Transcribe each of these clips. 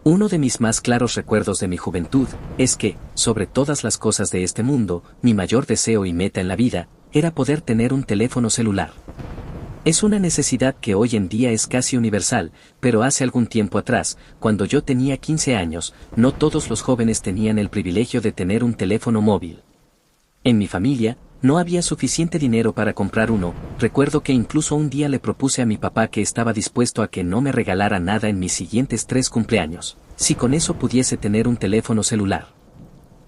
Uno de mis más claros recuerdos de mi juventud es que, sobre todas las cosas de este mundo, mi mayor deseo y meta en la vida era poder tener un teléfono celular. Es una necesidad que hoy en día es casi universal, pero hace algún tiempo atrás, cuando yo tenía 15 años, no todos los jóvenes tenían el privilegio de tener un teléfono móvil. En mi familia, no había suficiente dinero para comprar uno. Recuerdo que incluso un día le propuse a mi papá que estaba dispuesto a que no me regalara nada en mis siguientes 3 cumpleaños, si con eso pudiese tener un teléfono celular.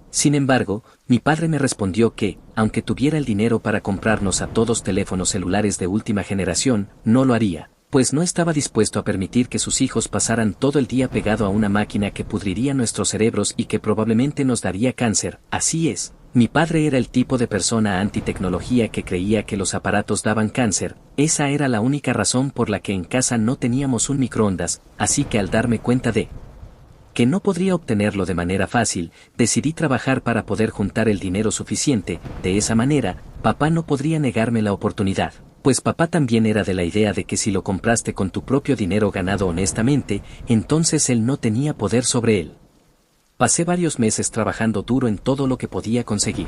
Sin embargo, mi padre me respondió que, aunque tuviera el dinero para comprarnos a todos teléfonos celulares de última generación, no lo haría, pues no estaba dispuesto a permitir que sus hijos pasaran todo el día pegado a una máquina que pudriría nuestros cerebros y que probablemente nos daría cáncer. Así es. Mi padre era el tipo de persona antitecnología que creía que los aparatos daban cáncer. Esa era la única razón por la que en casa no teníamos un microondas, así que al darme cuenta de que no podría obtenerlo de manera fácil, decidí trabajar para poder juntar el dinero suficiente. De esa manera, papá no podría negarme la oportunidad, pues papá también era de la idea de que si lo compraste con tu propio dinero ganado honestamente, entonces él no tenía poder sobre él. Pasé varios meses trabajando duro en todo lo que podía conseguir.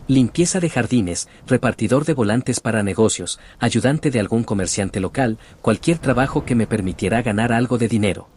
Limpieza de jardines, repartidor de volantes para negocios, ayudante de algún comerciante local, cualquier trabajo que me permitiera ganar algo de dinero.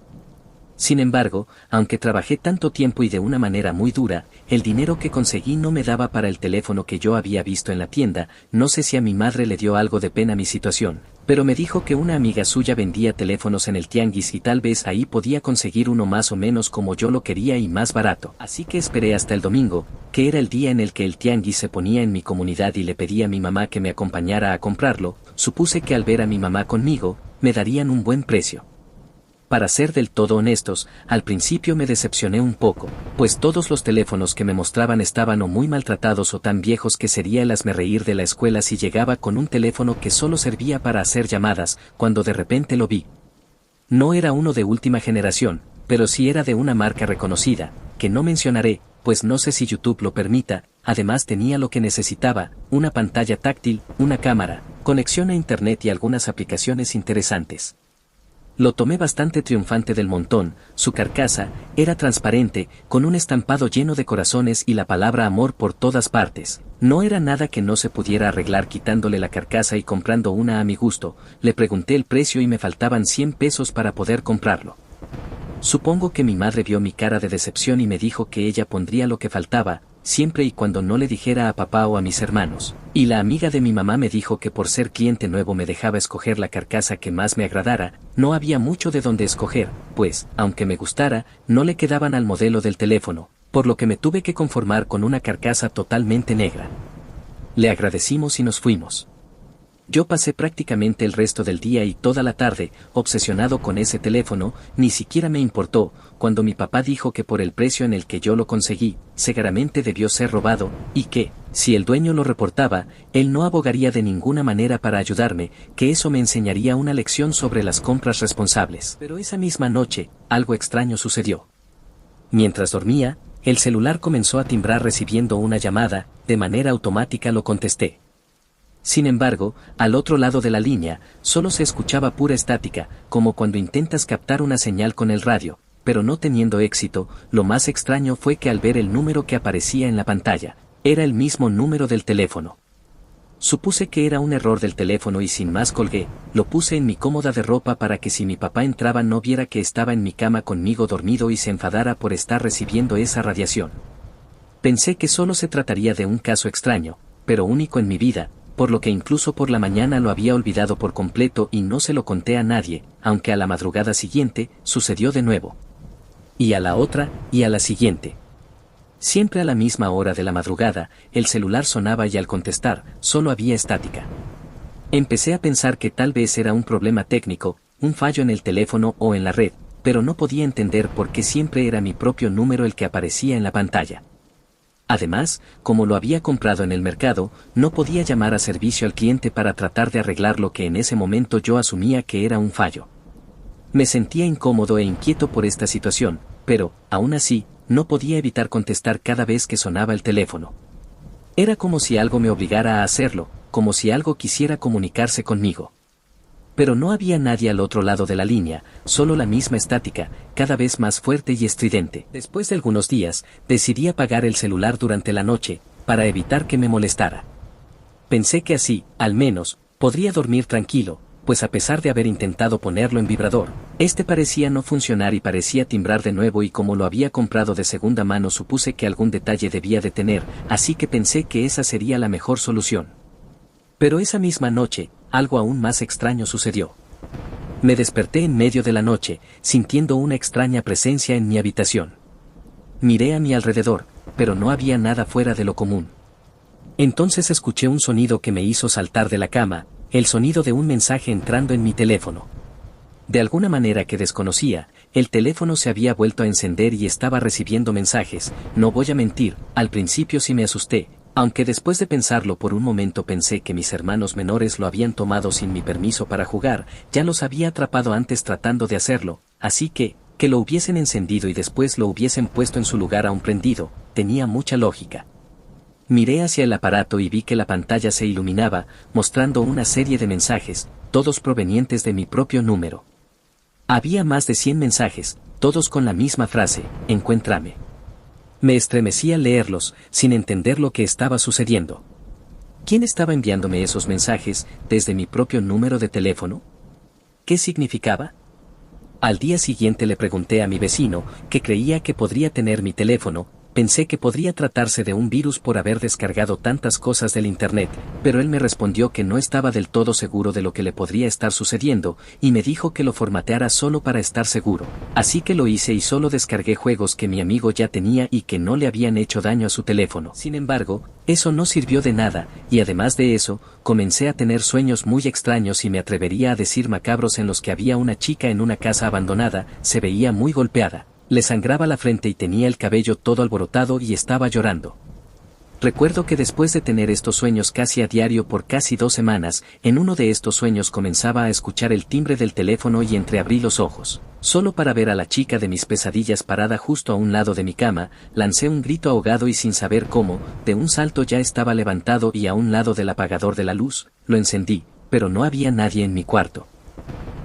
Sin embargo, aunque trabajé tanto tiempo y de una manera muy dura, el dinero que conseguí no me daba para el teléfono que yo había visto en la tienda. No sé si a mi madre le dio algo de pena mi situación, pero me dijo que una amiga suya vendía teléfonos en el tianguis y tal vez ahí podía conseguir uno más o menos como yo lo quería y más barato. Así que esperé hasta el domingo, que era el día en el que el tianguis se ponía en mi comunidad, y le pedí a mi mamá que me acompañara a comprarlo. Supuse que al ver a mi mamá conmigo, me darían un buen precio. Para ser del todo honestos, al principio me decepcioné un poco, pues todos los teléfonos que me mostraban estaban o muy maltratados o tan viejos que sería el hazmerreír de la escuela si llegaba con un teléfono que solo servía para hacer llamadas. Cuando de repente lo vi, no era uno de última generación, pero sí era de una marca reconocida, que no mencionaré, pues no sé si YouTube lo permita. Además tenía lo que necesitaba: una pantalla táctil, una cámara, conexión a internet y algunas aplicaciones interesantes. Lo tomé bastante triunfante del montón. Su carcasa era transparente, con un estampado lleno de corazones y la palabra amor por todas partes. No era nada que no se pudiera arreglar quitándole la carcasa y comprando una a mi gusto. Le pregunté el precio y me faltaban 100 pesos para poder comprarlo. Supongo que mi madre vio mi cara de decepción y me dijo que ella pondría lo que faltaba, siempre y cuando no le dijera a papá o a mis hermanos. Y la amiga de mi mamá me dijo que por ser cliente nuevo me dejaba escoger la carcasa que más me agradara. No había mucho de dónde escoger, pues, aunque me gustara, no le quedaban al modelo del teléfono, por lo que me tuve que conformar con una carcasa totalmente negra. Le agradecimos y nos fuimos. Yo pasé prácticamente el resto del día y toda la tarde, obsesionado con ese teléfono. Ni siquiera me importó, cuando mi papá dijo que por el precio en el que yo lo conseguí, seguramente debió ser robado, y que, si el dueño lo reportaba, él no abogaría de ninguna manera para ayudarme, que eso me enseñaría una lección sobre las compras responsables. Pero esa misma noche, algo extraño sucedió. Mientras dormía, el celular comenzó a timbrar recibiendo una llamada. De manera automática lo contesté. Sin embargo, al otro lado de la línea, solo se escuchaba pura estática, como cuando intentas captar una señal con el radio, pero no teniendo éxito. Lo más extraño fue que al ver el número que aparecía en la pantalla, era el mismo número del teléfono. Supuse que era un error del teléfono y sin más colgué. Lo puse en mi cómoda de ropa para que si mi papá entraba no viera que estaba en mi cama conmigo dormido y se enfadara por estar recibiendo esa radiación. Pensé que solo se trataría de un caso extraño, pero único en mi vida, por lo que incluso por la mañana lo había olvidado por completo y no se lo conté a nadie, aunque a la madrugada siguiente sucedió de nuevo. Y a la otra, y a la siguiente. Siempre a la misma hora de la madrugada, el celular sonaba y al contestar, solo había estática. Empecé a pensar que tal vez era un problema técnico, un fallo en el teléfono o en la red, pero no podía entender por qué siempre era mi propio número el que aparecía en la pantalla. Además, como lo había comprado en el mercado, no podía llamar a servicio al cliente para tratar de arreglar lo que en ese momento yo asumía que era un fallo. Me sentía incómodo e inquieto por esta situación, pero, aún así, no podía evitar contestar cada vez que sonaba el teléfono. Era como si algo me obligara a hacerlo, como si algo quisiera comunicarse conmigo. pero no había nadie al otro lado de la línea, solo la misma estática, cada vez más fuerte y estridente. Después de algunos días, decidí apagar el celular durante la noche, para evitar que me molestara. Pensé que así, al menos, podría dormir tranquilo, pues a pesar de haber intentado ponerlo en vibrador, este parecía no funcionar y parecía timbrar de nuevo, y como lo había comprado de segunda mano supuse que algún detalle debía de tener, así que pensé que esa sería la mejor solución. Pero esa misma noche, algo aún más extraño sucedió. Me desperté en medio de la noche, sintiendo una extraña presencia en mi habitación. Miré a mi alrededor, pero no había nada fuera de lo común. Entonces escuché un sonido que me hizo saltar de la cama, el sonido de un mensaje entrando en mi teléfono. De alguna manera que desconocía, el teléfono se había vuelto a encender y estaba recibiendo mensajes. No voy a mentir, al principio sí me asusté, aunque después de pensarlo por un momento pensé que mis hermanos menores lo habían tomado sin mi permiso para jugar, ya los había atrapado antes tratando de hacerlo, así que lo hubiesen encendido y después lo hubiesen puesto en su lugar aún prendido, tenía mucha lógica. Miré hacia el aparato y vi que la pantalla se iluminaba, mostrando una serie de mensajes, todos provenientes de mi propio número. Había más de 100 mensajes, todos con la misma frase: encuéntrame. Me estremecí al leerlos, sin entender lo que estaba sucediendo. ¿Quién estaba enviándome esos mensajes, desde mi propio número de teléfono? ¿Qué significaba? Al día siguiente le pregunté a mi vecino, que creía que podría tener mi teléfono. Pensé que podría tratarse de un virus por haber descargado tantas cosas del internet, pero él me respondió que no estaba del todo seguro de lo que le podría estar sucediendo, y me dijo que lo formateara solo para estar seguro. Así que lo hice y solo descargué juegos que mi amigo ya tenía y que no le habían hecho daño a su teléfono. Sin embargo, eso no sirvió de nada, y además de eso, comencé a tener sueños muy extraños y me atrevería a decir macabros, en los que había una chica en una casa abandonada, se veía muy golpeada. Le sangraba la frente y tenía el cabello todo alborotado y estaba llorando. Recuerdo que después de tener estos sueños casi a diario por casi 2 semanas, en uno de estos sueños comenzaba a escuchar el timbre del teléfono y entreabrí los ojos, solo para ver a la chica de mis pesadillas parada justo a un lado de mi cama. Lancé un grito ahogado y sin saber cómo, de un salto ya estaba levantado y a un lado del apagador de la luz, lo encendí, pero no había nadie en mi cuarto.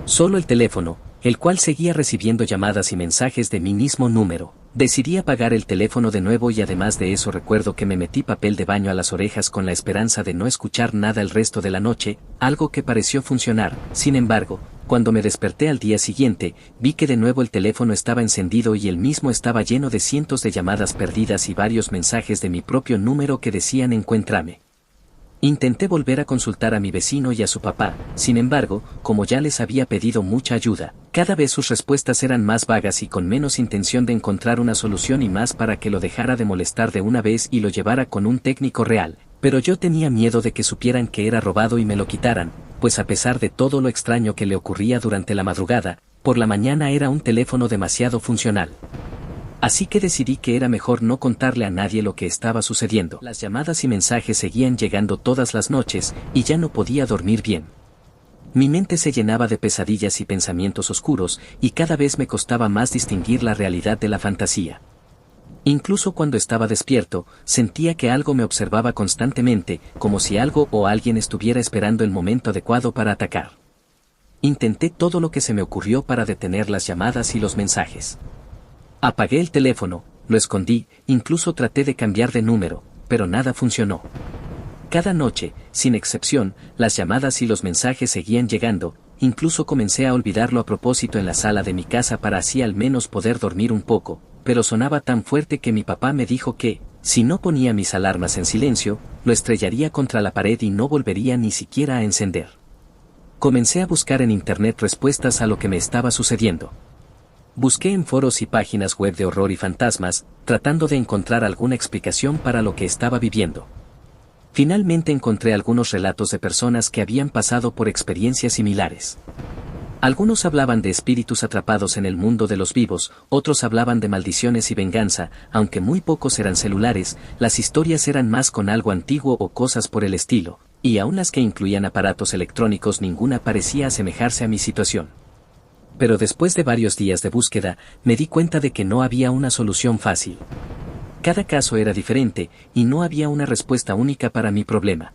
Solo el teléfono, el cual seguía recibiendo llamadas y mensajes de mi mismo número. Decidí apagar el teléfono de nuevo y además de eso recuerdo que me metí papel de baño a las orejas con la esperanza de no escuchar nada el resto de la noche, algo que pareció funcionar. Sin embargo, cuando me desperté al día siguiente, vi que de nuevo el teléfono estaba encendido y el mismo estaba lleno de cientos de llamadas perdidas y varios mensajes de mi propio número que decían encuéntrame. Intenté volver a consultar a mi vecino y a su papá, sin embargo, como ya les había pedido mucha ayuda, cada vez sus respuestas eran más vagas y con menos intención de encontrar una solución y más para que lo dejara de molestar de una vez y lo llevara con un técnico real, pero yo tenía miedo de que supieran que era robado y me lo quitaran, pues a pesar de todo lo extraño que le ocurría durante la madrugada, por la mañana era un teléfono demasiado funcional. Así que decidí que era mejor no contarle a nadie lo que estaba sucediendo. Las llamadas y mensajes seguían llegando todas las noches, y ya no podía dormir bien. Mi mente se llenaba de pesadillas y pensamientos oscuros, y cada vez me costaba más distinguir la realidad de la fantasía. Incluso cuando estaba despierto, sentía que algo me observaba constantemente, como si algo o alguien estuviera esperando el momento adecuado para atacar. Intenté todo lo que se me ocurrió para detener las llamadas y los mensajes. Apagué el teléfono, lo escondí, incluso traté de cambiar de número, pero nada funcionó. Cada noche, sin excepción, las llamadas y los mensajes seguían llegando, incluso comencé a olvidarlo a propósito en la sala de mi casa para así al menos poder dormir un poco, pero sonaba tan fuerte que mi papá me dijo que, si no ponía mis alarmas en silencio, lo estrellaría contra la pared y no volvería ni siquiera a encender. Comencé a buscar en internet respuestas a lo que me estaba sucediendo. Busqué en foros y páginas web de horror y fantasmas, tratando de encontrar alguna explicación para lo que estaba viviendo. Finalmente encontré algunos relatos de personas que habían pasado por experiencias similares. Algunos hablaban de espíritus atrapados en el mundo de los vivos, otros hablaban de maldiciones y venganza, aunque muy pocos eran celulares, las historias eran más con algo antiguo o cosas por el estilo, y aun las que incluían aparatos electrónicos ninguna parecía asemejarse a mi situación. Pero después de varios días de búsqueda, me di cuenta de que no había una solución fácil. Cada caso era diferente, y no había una respuesta única para mi problema.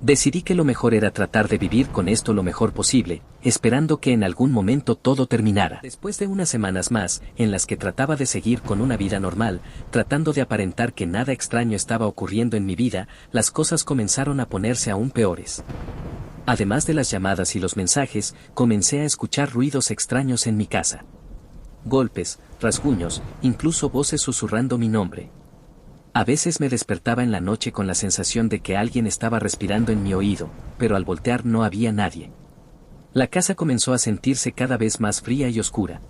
Decidí que lo mejor era tratar de vivir con esto lo mejor posible, esperando que en algún momento todo terminara. Después de unas semanas más, en las que trataba de seguir con una vida normal, tratando de aparentar que nada extraño estaba ocurriendo en mi vida, las cosas comenzaron a ponerse aún peores. Además de las llamadas y los mensajes, comencé a escuchar ruidos extraños en mi casa. Golpes, rasguños, incluso voces susurrando mi nombre. A veces me despertaba en la noche con la sensación de que alguien estaba respirando en mi oído, pero al voltear no había nadie. La casa comenzó a sentirse cada vez más fría y oscura.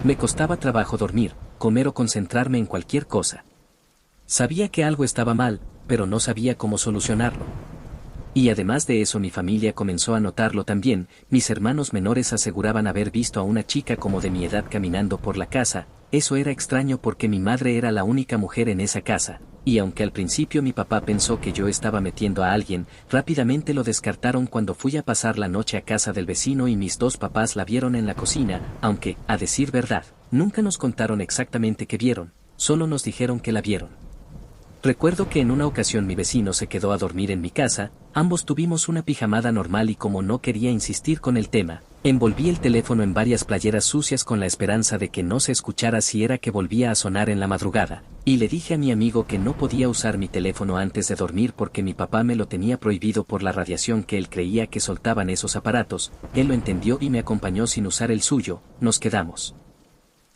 Me costaba trabajo dormir, comer o concentrarme en cualquier cosa. Sabía que algo estaba mal, pero no sabía cómo solucionarlo. Y además de eso mi familia comenzó a notarlo también, mis hermanos menores aseguraban haber visto a una chica como de mi edad caminando por la casa. Eso era extraño porque mi madre era la única mujer en esa casa, y aunque al principio mi papá pensó que yo estaba metiendo a alguien, rápidamente lo descartaron cuando fui a pasar la noche a casa del vecino y mis dos papás la vieron en la cocina, aunque, a decir verdad, nunca nos contaron exactamente qué vieron, solo nos dijeron que la vieron. Recuerdo que en una ocasión mi vecino se quedó a dormir en mi casa, ambos tuvimos una pijamada normal y como no quería insistir con el tema, envolví el teléfono en varias playeras sucias con la esperanza de que no se escuchara si era que volvía a sonar en la madrugada, y le dije a mi amigo que no podía usar mi teléfono antes de dormir porque mi papá me lo tenía prohibido por la radiación que él creía que soltaban esos aparatos. Él lo entendió y me acompañó sin usar el suyo. Nos quedamos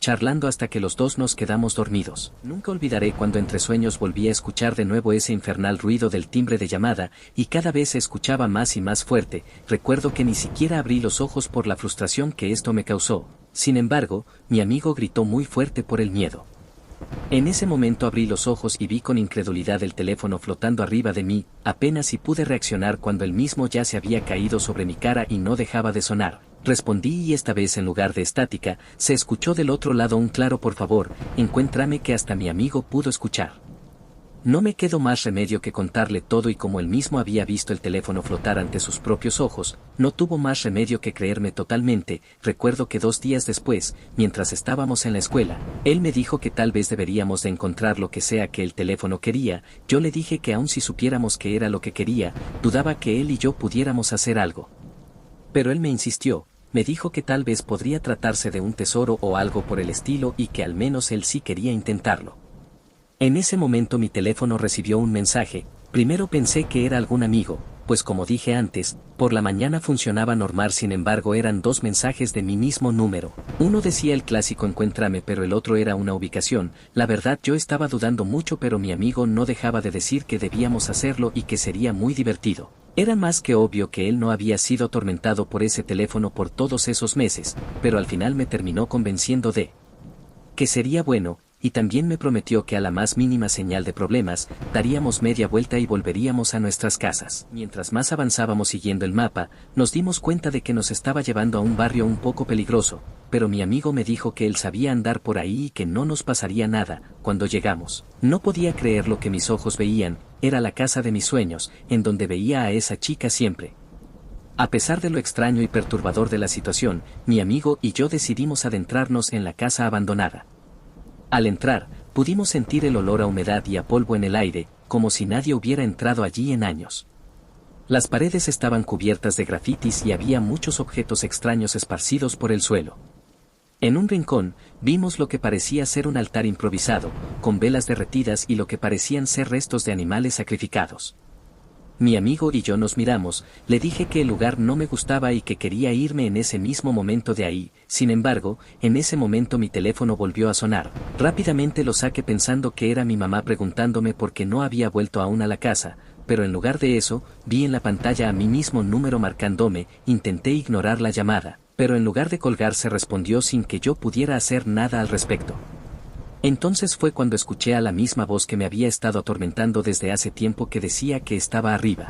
charlando hasta que los dos nos quedamos dormidos. Nunca olvidaré cuando entre sueños volví a escuchar de nuevo ese infernal ruido del timbre de llamada, y cada vez se escuchaba más y más fuerte. Recuerdo que ni siquiera abrí los ojos por la frustración que esto me causó. Sin embargo, mi amigo gritó muy fuerte por el miedo. En ese momento abrí los ojos y vi con incredulidad el teléfono flotando arriba de mí, apenas si pude reaccionar cuando el mismo ya se había caído sobre mi cara y no dejaba de sonar. Respondí y esta vez en lugar de estática, se escuchó del otro lado un claro por favor, encuéntrame que hasta mi amigo pudo escuchar. No me quedó más remedio que contarle todo y como él mismo había visto el teléfono flotar ante sus propios ojos, no tuvo más remedio que creerme totalmente. Recuerdo que 2 días después, mientras estábamos en la escuela, él me dijo que tal vez deberíamos de encontrar lo que sea que el teléfono quería. Yo le dije que aun si supiéramos qué era lo que quería, dudaba que él y yo pudiéramos hacer algo. Pero él me insistió, me dijo que tal vez podría tratarse de un tesoro o algo por el estilo y que al menos él sí quería intentarlo. En ese momento mi teléfono recibió un mensaje. Primero pensé que era algún amigo, pues como dije antes, por la mañana funcionaba normal, sin embargo eran 2 mensajes de mi mismo número. Uno decía el clásico encuéntrame, pero el otro era una ubicación. La verdad yo estaba dudando mucho, pero mi amigo no dejaba de decir que debíamos hacerlo y que sería muy divertido. Era más que obvio que él no había sido atormentado por ese teléfono por todos esos meses, pero al final me terminó convenciendo de que sería bueno. Y también me prometió que a la más mínima señal de problemas, daríamos media vuelta y volveríamos a nuestras casas. Mientras más avanzábamos siguiendo el mapa, nos dimos cuenta de que nos estaba llevando a un barrio un poco peligroso, pero mi amigo me dijo que él sabía andar por ahí y que no nos pasaría nada. Cuando llegamos, no podía creer lo que mis ojos veían, era la casa de mis sueños, en donde veía a esa chica siempre. A pesar de lo extraño y perturbador de la situación, mi amigo y yo decidimos adentrarnos en la casa abandonada. Al entrar, pudimos sentir el olor a humedad y a polvo en el aire, como si nadie hubiera entrado allí en años. Las paredes estaban cubiertas de grafitis y había muchos objetos extraños esparcidos por el suelo. En un rincón, vimos lo que parecía ser un altar improvisado, con velas derretidas y lo que parecían ser restos de animales sacrificados. Mi amigo y yo nos miramos, le dije que el lugar no me gustaba y que quería irme en ese mismo momento de ahí. Sin embargo, en ese momento mi teléfono volvió a sonar. Rápidamente lo saqué pensando que era mi mamá preguntándome por qué no había vuelto aún a la casa, pero en lugar de eso, vi en la pantalla a mi mismo número marcándome. Intenté ignorar la llamada, pero en lugar de colgar se respondió sin que yo pudiera hacer nada al respecto. Entonces fue cuando escuché a la misma voz que me había estado atormentando desde hace tiempo que decía que estaba arriba.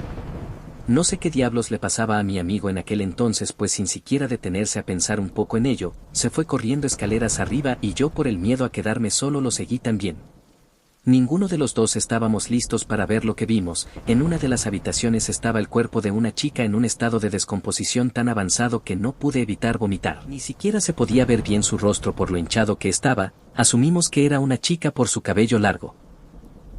No sé qué diablos le pasaba a mi amigo en aquel entonces, pues sin siquiera detenerse a pensar un poco en ello, se fue corriendo escaleras arriba y yo por el miedo a quedarme solo lo seguí también. Ninguno de los dos estábamos listos para ver lo que vimos. En una de las habitaciones estaba el cuerpo de una chica en un estado de descomposición tan avanzado que no pude evitar vomitar. Ni siquiera se podía ver bien su rostro por lo hinchado que estaba. Asumimos que era una chica por su cabello largo.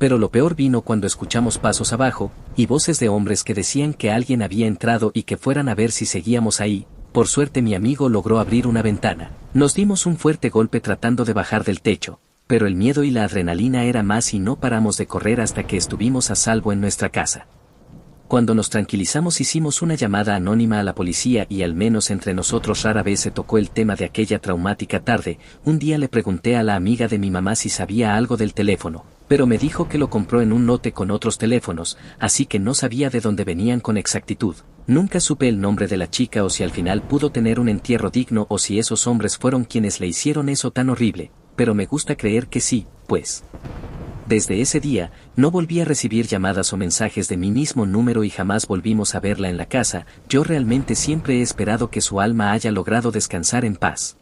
Pero lo peor vino cuando escuchamos pasos abajo, y voces de hombres que decían que alguien había entrado y que fueran a ver si seguíamos ahí. Por suerte mi amigo logró abrir una ventana. Nos dimos un fuerte golpe tratando de bajar del techo, pero el miedo y la adrenalina era más y no paramos de correr hasta que estuvimos a salvo en nuestra casa. Cuando nos tranquilizamos hicimos una llamada anónima a la policía y al menos entre nosotros rara vez se tocó el tema de aquella traumática tarde. Un día le pregunté a la amiga de mi mamá si sabía algo del teléfono, pero me dijo que lo compró en un lote con otros teléfonos, así que no sabía de dónde venían con exactitud. Nunca supe el nombre de la chica o si al final pudo tener un entierro digno o si esos hombres fueron quienes le hicieron eso tan horrible, pero me gusta creer que sí, pues. Desde ese día, no volví a recibir llamadas o mensajes de mi mismo número y jamás volvimos a verla en la casa. Yo realmente siempre he esperado que su alma haya logrado descansar en paz.